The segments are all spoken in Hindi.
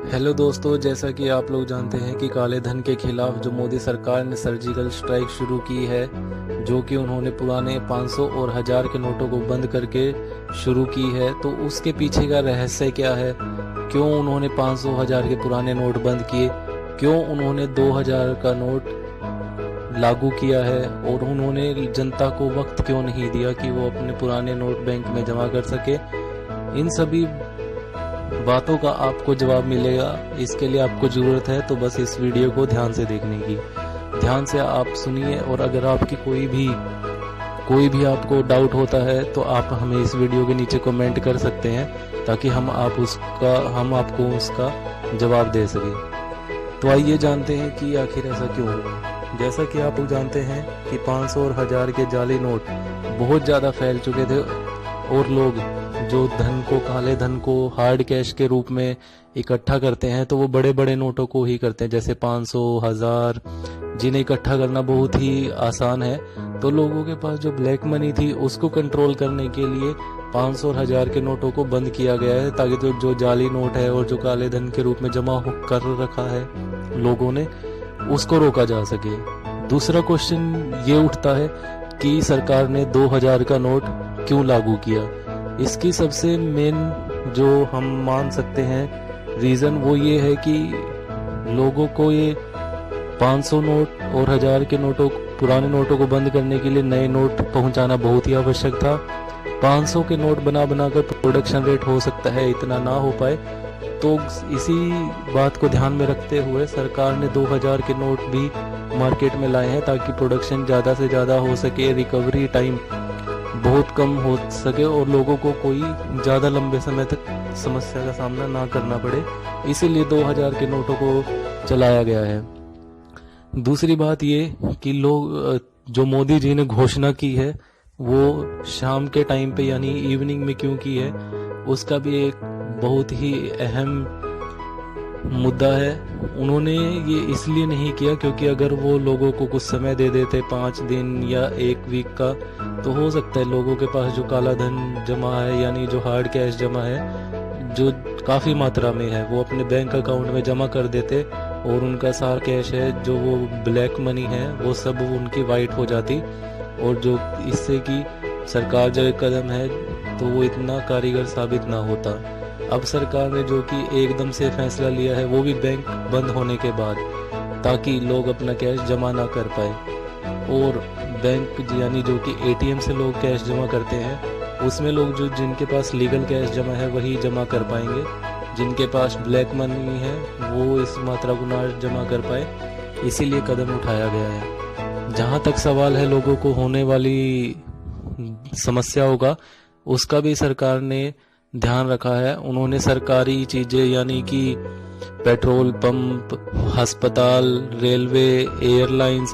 हेलो दोस्तों, जैसा कि आप लोग जानते हैं कि काले धन के खिलाफ जो मोदी सरकार ने सर्जिकल स्ट्राइक शुरू की है, जो कि उन्होंने पुराने 500 और 1000 के नोटों को बंद करके शुरू की है। तो उसके पीछे का रहस्य क्या है? क्यों उन्होंने 500 1000 के पुराने नोट बंद किए? क्यों उन्होंने 2000 का नोट लागू किया है? और उन्होंने जनता को वक्त क्यों नहीं दिया कि वो अपने पुराने नोट बैंक में जमा कर सके? इन सभी बातों का आपको जवाब मिलेगा। इसके लिए आपको ज़रूरत है तो बस इस वीडियो को ध्यान से देखने की। ध्यान से आप सुनिए, और अगर आपकी कोई भी आपको डाउट होता है तो आप हमें इस वीडियो के नीचे कमेंट कर सकते हैं, ताकि हम आपको उसका जवाब दे सकें। तो आइए जानते हैं कि आखिर ऐसा क्यों हुआ। जैसा कि आप लोग जानते हैं कि 500 और 1000 के जाली नोट बहुत ज़्यादा फैल चुके थे, और लोग जो काले धन को हार्ड कैश के रूप में इकट्ठा करते हैं तो वो बड़े बड़े नोटों को ही करते हैं, जैसे 500 1000, जिन्हें इकट्ठा करना बहुत ही आसान है। तो लोगों के पास जो ब्लैक मनी थी उसको कंट्रोल करने के लिए 500 और 1000 के नोटों को बंद किया गया है, ताकि जो जाली नोट है और जो काले धन के रूप में जमा कर रखा है लोगों ने, उसको रोका जा सके। दूसरा क्वेश्चन ये उठता है कि सरकार ने 2000 का नोट क्यों लागू किया। इसकी सबसे मेन जो हम मान सकते हैं रीज़न वो ये है कि लोगों को ये 500 नोट और 1000 के पुराने नोटों को बंद करने के लिए नए नोट पहुंचाना बहुत ही आवश्यक था। 500 के नोट बनाकर प्रोडक्शन रेट हो सकता है इतना ना हो पाए, तो इसी बात को ध्यान में रखते हुए सरकार ने 2000 के नोट भी मार्केट में लाए हैं, ताकि प्रोडक्शन ज़्यादा से ज़्यादा हो सके, रिकवरी टाइम बहुत कम हो सके और लोगों को कोई ज़्यादा लंबे समय तक समस्या का सामना ना करना पड़े। इसीलिए 2000 के नोटों को चलाया गया है। दूसरी बात ये कि जो मोदी जी ने घोषणा की है वो शाम के टाइम पे यानी इवनिंग में क्यों की है, उसका भी एक बहुत ही अहम मुद्दा है। उन्होंने ये इसलिए नहीं किया क्योंकि अगर वो लोगों को कुछ समय दे देते, 5 दिन या 1 वीक का, तो हो सकता है लोगों के पास जो काला धन जमा है यानी जो हार्ड कैश जमा है, जो काफ़ी मात्रा में है, वो अपने बैंक अकाउंट में जमा कर देते, और उनका सारा कैश है जो वो ब्लैक मनी है वो सब उनकी वाइट हो जाती, और जो इससे कि सरकार जो एक कदम है तो वो इतना कारीगर साबित ना होता। अब सरकार ने जो कि एकदम से फैसला लिया है वो भी बैंक बंद होने के बाद, ताकि लोग अपना कैश जमा ना कर पाए। और बैंक यानी जो कि एटीएम से लोग कैश जमा करते हैं, उसमें लोग जिनके पास लीगल कैश जमा है वही जमा कर पाएंगे। जिनके पास ब्लैक मनी है वो इस मात्रा को ना जमा कर पाए, इसीलिए कदम उठाया गया है। जहाँ तक सवाल है लोगों को होने वाली समस्याओं का, उसका भी सरकार ने ध्यान रखा है। उन्होंने सरकारी चीज़ें यानी कि पेट्रोल पंप, अस्पताल, रेलवे, एयरलाइंस,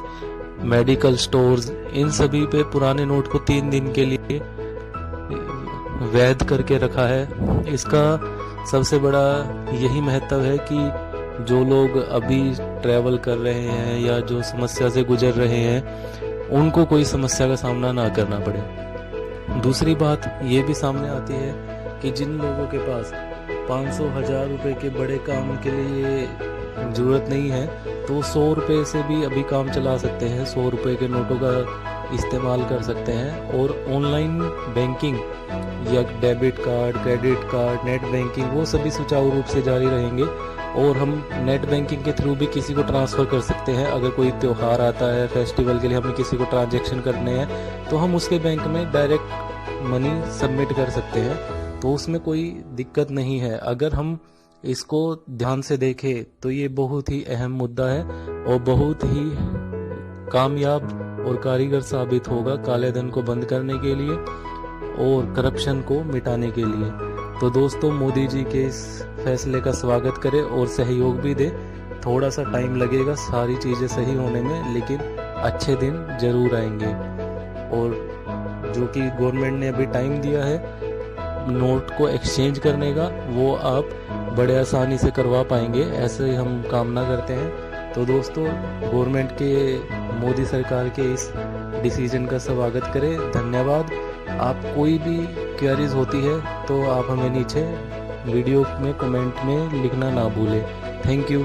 मेडिकल स्टोर्स, इन सभी पे पुराने नोट को 3 दिन के लिए वैध करके रखा है। इसका सबसे बड़ा यही महत्व है कि जो लोग अभी ट्रैवल कर रहे हैं या जो समस्या से गुजर रहे हैं, उनको कोई समस्या का सामना ना करना पड़े। दूसरी बात ये भी सामने आती है कि जिन लोगों के पास 500 1000 रुपए के बड़े काम के लिए ज़रूरत नहीं है, तो 100 रुपये से भी अभी काम चला सकते हैं। 100 रुपये के नोटों का इस्तेमाल कर सकते हैं, और ऑनलाइन बैंकिंग या debit card, credit card, net banking, वो सभी सुचारू रूप से जारी रहेंगे। और हम नेट बैंकिंग के थ्रू भी किसी को ट्रांसफ़र कर सकते हैं। अगर कोई त्यौहार आता है, फेस्टिवल के लिए हमें किसी को ट्रांजैक्शन करने हैं, तो हम उसके बैंक में डायरेक्ट मनी सबमिट कर सकते हैं, तो उसमें कोई दिक्कत नहीं है। अगर हम इसको ध्यान से देखें तो ये बहुत ही अहम मुद्दा है और बहुत ही कामयाब और कारीगर साबित होगा काले धन को बंद करने के लिए और करप्शन को मिटाने के लिए। तो दोस्तों, मोदी जी के इस फैसले का स्वागत करें और सहयोग भी दें। थोड़ा सा टाइम लगेगा सारी चीज़ें सही होने में, लेकिन अच्छे दिन जरूर आएंगे। और जो कि गवर्नमेंट ने अभी टाइम दिया है नोट को एक्सचेंज करने का, वो आप बड़े आसानी से करवा पाएंगे, ऐसे हम कामना करते हैं। तो दोस्तों, गवर्नमेंट के, मोदी सरकार के इस डिसीजन का स्वागत करें। धन्यवाद। आप कोई भी क्वेरीज होती है तो आप हमें नीचे वीडियो में कमेंट में लिखना ना भूलें। Thank you.